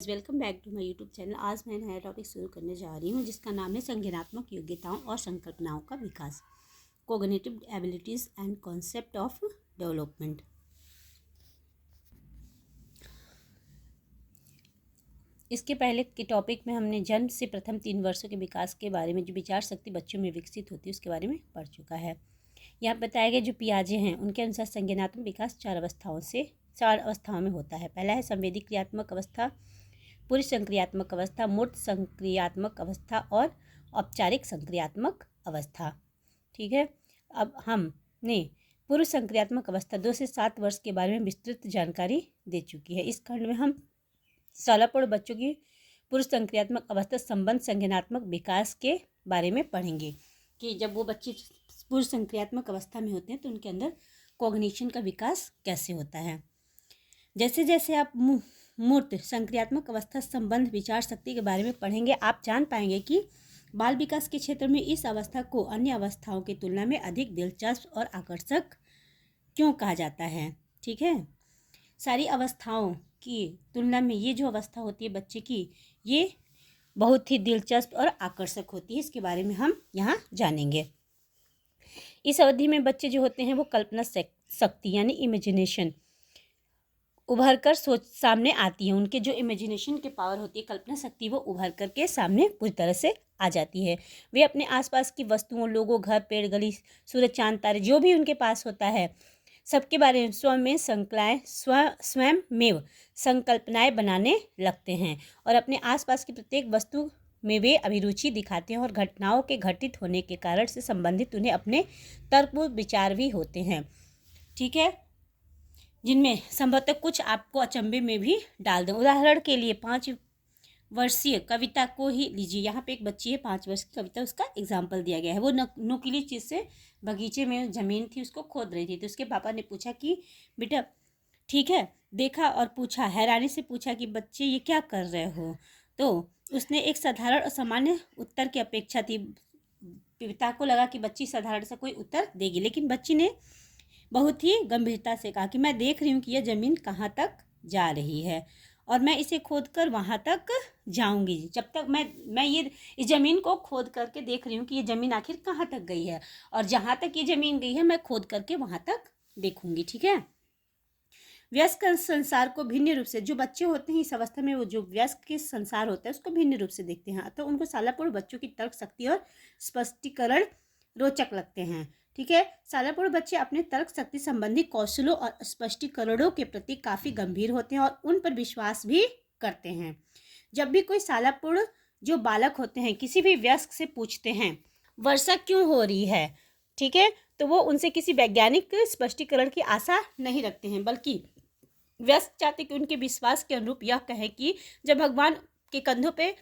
Welcome back to my YouTube channel. आज मैं नया टॉपिक शुरू करने जा रही हूँ जिसका नाम है संज्ञानात्मक योग्यताओं और संकल्पनाओं का विकास, cognitive abilities and concept of development. इसके पहले के टॉपिक में हमने जन्म से प्रथम 3 वर्षों के विकास के बारे में, जो विचार शक्ति बच्चों में विकसित होती है उसके बारे में पढ़ चुका है। यहाँ बताया गया जो पियाजे हैं उनके अनुसार संज्ञानात्मक विकास 4 अवस्थाओं में होता है। पहला है संवेदी क्रियात्मक अवस्था, पूर्व संक्रियात्मक अवस्था, मूर्त संक्रियात्मक अवस्था और औपचारिक संक्रियात्मक अवस्था। ठीक है, अब हमने पूर्व संक्रियात्मक अवस्था 2 से 7 वर्ष के बारे में विस्तृत जानकारी दे चुकी है। इस खंड में हम शालापूर्व बच्चों की पूर्व संक्रियात्मक अवस्था संबंध संज्ञानात्मक विकास के बारे में पढ़ेंगे कि जब वो बच्चे पूर्व संक्रियात्मक अवस्था में होते हैं तो उनके अंदर कॉग्निशन का विकास कैसे होता है। जैसे जैसे आप मूर्त संक्रियात्मक अवस्था संबंध विचार शक्ति के बारे में पढ़ेंगे, आप जान पाएंगे कि बाल विकास के क्षेत्र में इस अवस्था को अन्य अवस्थाओं की तुलना में अधिक दिलचस्प और आकर्षक क्यों कहा जाता है। ठीक है, सारी अवस्थाओं की तुलना में ये जो अवस्था होती है बच्चे की, ये बहुत ही दिलचस्प और आकर्षक होती है। इसके बारे में हम यहाँ जानेंगे। इस अवधि में बच्चे जो होते हैं वो कल्पना शक्ति यानी इमेजिनेशन उभर कर सोच सामने आती है। उनके जो इमेजिनेशन के पावर होती है, कल्पना शक्ति, वो उभर कर के सामने पूरी तरह से आ जाती है। वे अपने आसपास की वस्तुओं, लोगों, घर, पेड़, गली, सूरज, चांद, तारे, जो भी उनके पास होता है सबके बारे में स्वयं में संकल्पनाएं बनाने लगते हैं और अपने आसपास की प्रत्येक वस्तु में वे अभिरुचि दिखाते हैं और घटनाओं के घटित होने के कारण से संबंधित उन्हें अपने तर्कपूर्ण विचार भी होते हैं। ठीक है, जिनमें संभवतः कुछ आपको अचंभे में भी डाल दें। उदाहरण के लिए 5 वर्षीय कविता को ही लीजिए। यहाँ पे एक बच्ची है 5 वर्ष की कविता, उसका एग्जाम्पल दिया गया है। वो नुकीली चीज़ से बगीचे में ज़मीन थी उसको खोद रही थी, तो उसके पापा ने पूछा कि बेटा ठीक है, देखा और पूछा, हैरानी से पूछा कि बच्चे ये क्या कर रहे हो। तो उसने एक साधारण और सामान्य उत्तर की अपेक्षा थी। पिता को लगा कि बच्ची साधारण सा कोई उत्तर देगी, लेकिन बच्ची ने बहुत ही गंभीरता से कहा कि मैं देख रही हूँ कि यह ज़मीन कहाँ तक जा रही है और मैं इसे खोद कर वहाँ तक जाऊँगी। जब तक मैं ये इस ज़मीन को खोद करके देख रही हूँ कि ये ज़मीन आखिर कहाँ तक गई है, और जहाँ तक ये ज़मीन गई है मैं खोद करके वहाँ तक देखूँगी। ठीक है, वयस्क संसार को भिन्न रूप से, जो बच्चे होते हैं इस अवस्था में, वो जो वयस्क के संसार होता है उसको भिन्न रूप से देखते हैं। तो उनको शालापूर्व बच्चों की तर्क शक्ति और स्पष्टीकरण रोचक लगते हैं। ठीक है, शालापूर्व बच्चे अपने तर्क शक्ति संबंधी कौशलों और स्पष्टीकरणों के प्रति काफ़ी गंभीर होते हैं और उन पर विश्वास भी करते हैं। जब भी कोई शालापूर्व जो बालक होते हैं किसी भी वयस्क से पूछते हैं वर्षा क्यों हो रही है, ठीक है, तो वो उनसे किसी वैज्ञानिक स्पष्टीकरण की आशा नहीं रखते हैं, बल्कि वयस्क चाहते कि उनके विश्वास के अनुरूप यह कहें कि जब भगवान के कंधों पे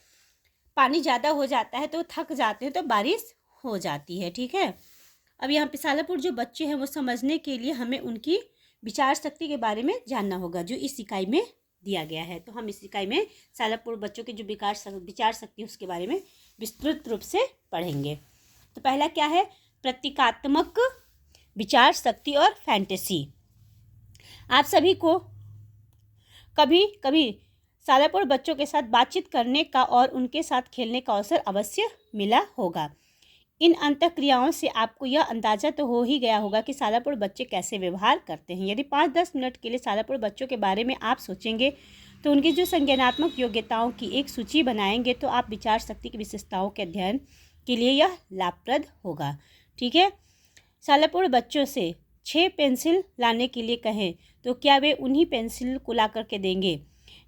पानी ज़्यादा हो जाता है तो थक जाते हैं तो बारिश हो जाती है। ठीक है, अब यहाँ पे शालापूर्व जो बच्चे हैं वो समझने के लिए हमें उनकी विचार शक्ति के बारे में जानना होगा, जो इस इकाई में दिया गया है। तो हम इस इकाई में शालापूर्व बच्चों के जो विचार शक्ति है उसके बारे में विस्तृत रूप से पढ़ेंगे। तो पहला क्या है, प्रतीकात्मक विचार शक्ति और फैंटेसी। आप सभी को कभी कभी शालापूर्व बच्चों के साथ बातचीत करने का और उनके साथ खेलने का अवसर अवश्य मिला होगा। इन अंतःक्रियाओं से आपको यह अंदाजा तो हो ही गया होगा कि शालापूर्व बच्चे कैसे व्यवहार करते हैं। यदि 5-10 मिनट के लिए शालापूर्व बच्चों के बारे में आप सोचेंगे तो उनकी जो संज्ञानात्मक योग्यताओं की एक सूची बनाएंगे तो आप विचार शक्ति की विशेषताओं के अध्ययन के लिए यह लाभप्रद होगा। ठीक है, शालापूर्व बच्चों से 6 पेंसिल लाने के लिए कहें तो क्या वे उन्हीं पेंसिल को ला करके देंगे?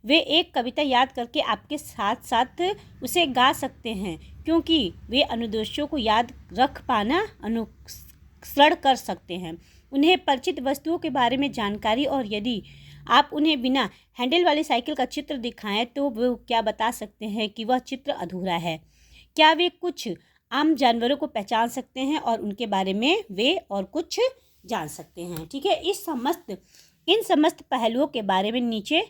वे एक कविता याद करके आपके साथ साथ उसे गा सकते हैं, क्योंकि वे अनुदेशों को याद रख पाना अनुसरण कर सकते हैं। उन्हें परिचित वस्तुओं के बारे में जानकारी, और यदि आप उन्हें बिना हैंडल वाली साइकिल का चित्र दिखाएं तो वो क्या बता सकते हैं कि वह चित्र अधूरा है। क्या वे कुछ आम जानवरों को पहचान सकते हैं और उनके बारे में वे और कुछ जान सकते हैं। ठीक है, इन समस्त पहलुओं के बारे में नीचे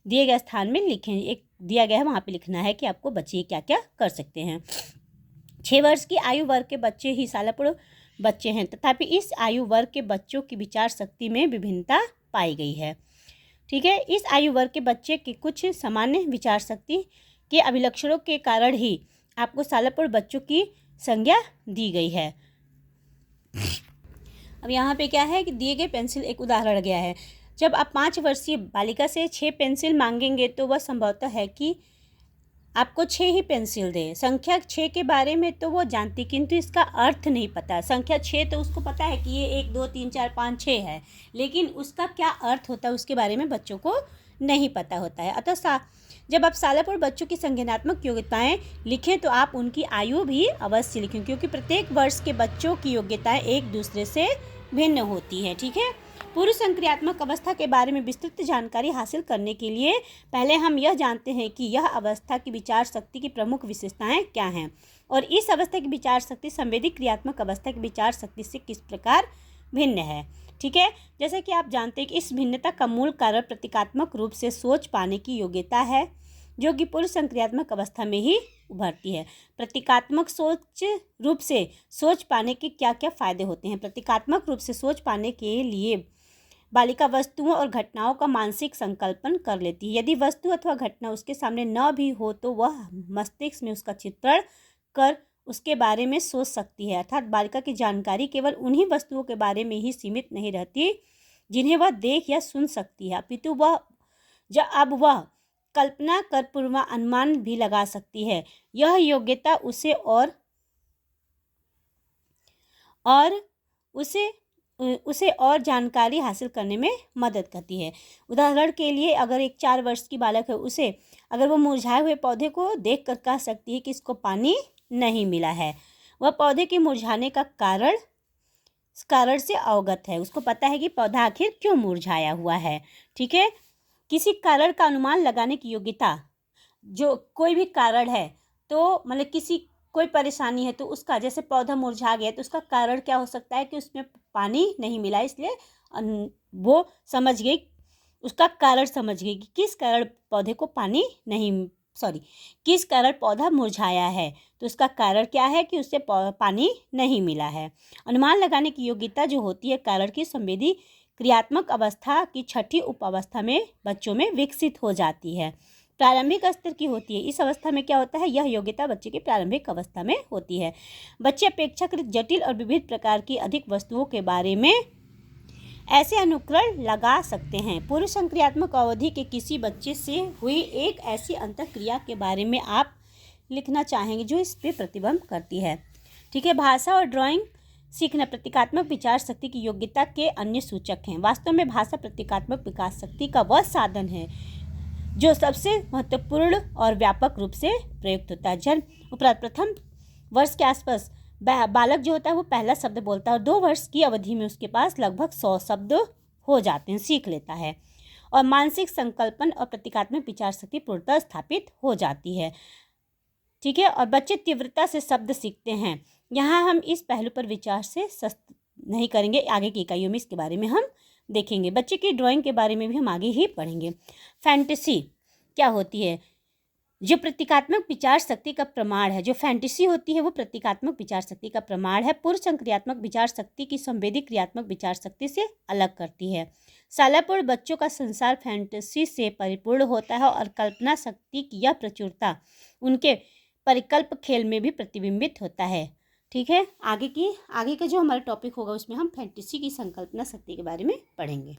दिए गए स्थान में लिखें। एक दिया गया है वहाँ पे लिखना है कि आपको बच्चे क्या क्या कर सकते हैं। 6 वर्ष की आयु वर्ग के बच्चे ही शालापूर्व बच्चे हैं, तथापि इस आयु वर्ग के बच्चों की विचार शक्ति में विभिन्नता पाई गई है। ठीक है। इस आयु वर्ग के बच्चे की कुछ सामान्य विचार शक्ति के अभिलक्षणों के कारण ही आपको सालापूर्ण बच्चों की संज्ञा दी गई है। अब यहाँ पे क्या है कि दिए गए पेंसिल एक उदाहरण गया है। जब आप 5 वर्षीय बालिका से 6 पेंसिल मांगेंगे तो वह संभवतः है कि आपको 6 ही पेंसिल दे। संख्या 6 के बारे में तो वो जानती, किंतु इसका अर्थ नहीं पता। संख्या 6 तो उसको पता है कि ये 1 2 3 4 5 6 है, लेकिन उसका क्या अर्थ होता है उसके बारे में बच्चों को नहीं पता होता है। अतः जब आप सालापूर्ण बच्चों की संज्ञानात्मक योग्यताएं लिखें तो आप उनकी आयु भी अवश्य लिखें, क्योंकि प्रत्येक वर्ष के बच्चों की योग्यताएं एक दूसरे से भिन्न होती है। ठीक है। पूर्व संक्रियात्मक अवस्था के बारे में विस्तृत जानकारी हासिल करने के लिए पहले हम यह जानते हैं कि यह अवस्था की विचार शक्ति की प्रमुख विशेषताएं क्या हैं और इस अवस्था की विचार शक्ति संवेदी क्रियात्मक अवस्था की विचार शक्ति से किस प्रकार भिन्न है। ठीक है। जैसे कि आप जानते हैं कि इस भिन्नता का मूल कारण प्रतीकात्मक रूप से सोच पाने की योग्यता है, जो कि पूर्व संक्रियात्मक अवस्था में ही उभरती है। प्रतीकात्मक सोच रूप से सोच पाने के क्या क्या फायदे होते हैं। प्रतीकात्मक रूप से सोच पाने के लिए बालिका वस्तुओं और घटनाओं का मानसिक संकल्पन कर लेती है। यदि वस्तु अथवा घटना उसके सामने न भी हो तो वह मस्तिष्क में उसका चित्रण कर उसके बारे में सोच सकती है। अर्थात बालिका की जानकारी केवल उन्हीं वस्तुओं के बारे में ही सीमित नहीं रहती जिन्हें वह देख या सुन सकती है, अपितु अब वह कल्पना कर पूर्वानुमान भी लगा सकती है। यह योग्यता उसे और जानकारी हासिल करने में मदद करती है। उदाहरण के लिए अगर एक 4 वर्ष की बालक है, उसे अगर वो मुरझाए हुए पौधे को देख कर कह सकती है कि इसको पानी नहीं मिला है। वह पौधे के मुरझाने का कारण से अवगत है, उसको पता है कि पौधा आखिर क्यों मुरझाया हुआ है। ठीक है। किसी कारण का अनुमान लगाने की योग्यता, जो कोई भी कारण है तो मतलब कोई परेशानी है तो उसका, जैसे पौधा मुरझा गया तो उसका कारण क्या हो सकता है कि उसमें पानी नहीं मिला, इसलिए वो समझ गई, उसका कारण समझ गई कि किस कारण पौधा मुरझाया है, तो उसका कारण क्या है कि उससे पानी नहीं मिला है। अनुमान लगाने की योग्यता जो होती है कारण की संवेदी क्रियात्मक अवस्था की छठी उप अवस्था में बच्चों में विकसित हो जाती है, प्रारंभिक स्तर की होती है। इस अवस्था में क्या होता है, यह योग्यता बच्चे की प्रारंभिक अवस्था में होती है। बच्चे अपेक्षाकृत जटिल और विविध प्रकार की अधिक वस्तुओं के बारे में ऐसे अनुकरण लगा सकते हैं। पूर्व संक्रियात्मक अवधि के किसी बच्चे से हुई एक ऐसी अंतःक्रिया के बारे में आप लिखना चाहेंगे जो इस पर प्रतिबिंब करती है। ठीक है। भाषा और ड्राइंग सीखना प्रतीकात्मक विचार शक्ति की योग्यता के अन्य सूचक हैं। वास्तव में भाषा प्रतीकात्मक विकास शक्ति का वह साधन है जो सबसे महत्वपूर्ण और व्यापक रूप से प्रयुक्त होता है। जन्म उपरांत प्रथम वर्ष के आसपास बालक जो होता है वो पहला शब्द बोलता है और 2 वर्ष की अवधि में उसके पास लगभग 100 शब्द हो जाते हैं, सीख लेता है और मानसिक संकल्पन और प्रतीकात्मक विचार शक्ति पूर्णतः स्थापित हो जाती है। ठीक है। और बच्चे तीव्रता से शब्द सीखते हैं। यहाँ हम इस पहलू पर विचार से नहीं करेंगे, आगे की इकाइयों में इसके बारे में हम देखेंगे। बच्चे की ड्राइंग के बारे में भी हम आगे ही पढ़ेंगे। फैंटेसी क्या होती है, जो प्रतीकात्मक विचार शक्ति का प्रमाण है। जो फैंटेसी होती है वो प्रतीकात्मक विचार शक्ति का प्रमाण है। पूर्व संक्रियात्मक विचार शक्ति की संवेदी क्रियात्मक विचार शक्ति से अलग करती है। सालापूर्ण बच्चों का संसार फैंटेसी से परिपूर्ण होता है और कल्पना शक्ति की यह प्रचुरता उनके परिकल्प खेल में भी प्रतिबिंबित होता है। ठीक है। आगे का जो हमारा टॉपिक होगा उसमें हम फैंटेसी की संकल्पना शक्ति के बारे में पढ़ेंगे।